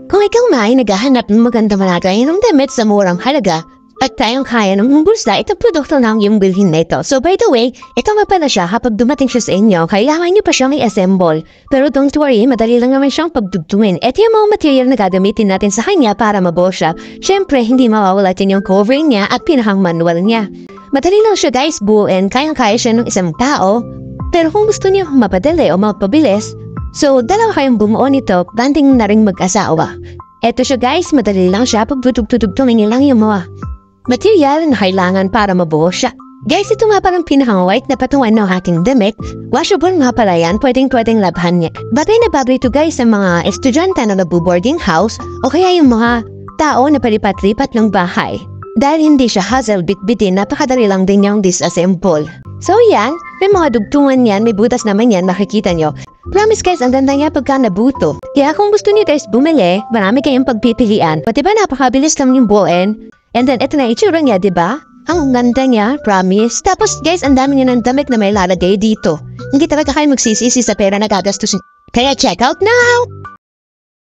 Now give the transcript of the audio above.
Kung ikaw ay naghahanap ng maganda malagay ng damit sa murang halaga at kayang kaya ng bulsa, itong produkto ng iyong bilhin na ito. So by the way, ito nga pala siya kapag dumating siya sa inyo, kailangan niyo pa siyang i-assemble. Pero don't worry, madali lang naman siyang pagdugtungin. Ito yung mga material na gagamitin natin sa kanya para mabuo siya. Siyempre, hindi mawawala din yung covering niya at pinakang manual niya. Madali lang siya guys buuin, kayang-kaya siya ng isang tao. Pero kung gusto niyo mapadali o mapabilis, so dalawa kayong bumuo nito, banding na rin mag-asawa. Eto siya guys, madali lang siya, pagdudugtugtungin lang yung mga material na kailangan para mabuo siya. Guys, ito nga parang pinakang-white na patungan ng aking damit. Washable nga pala yan, pwedeng labhan niya. Bagay na bagay ito guys sa mga estudyante na nabu-boarding house o kaya yung mga tao na palipat-lipat ng bahay. Dahil hindi siya hassle bitbitin, napakadali lang din yung disassemble. So yan, may mga dugtungan yan, may butas naman yan, makikita nyo. Promise guys, ang ganda niya pagka nabuto. Kaya kung gusto niyo guys bumili, marami kayong pagpipilian. Pati ba napakabilis lang yung buuin? And then, ito na itsura niya, diba? Ang ganda niya, promise. Tapos, guys, ang dami niya ng damit na may lalagay dito. Hindi talaga kayo magsisisi sa pera na gagastusin. Kaya check out now!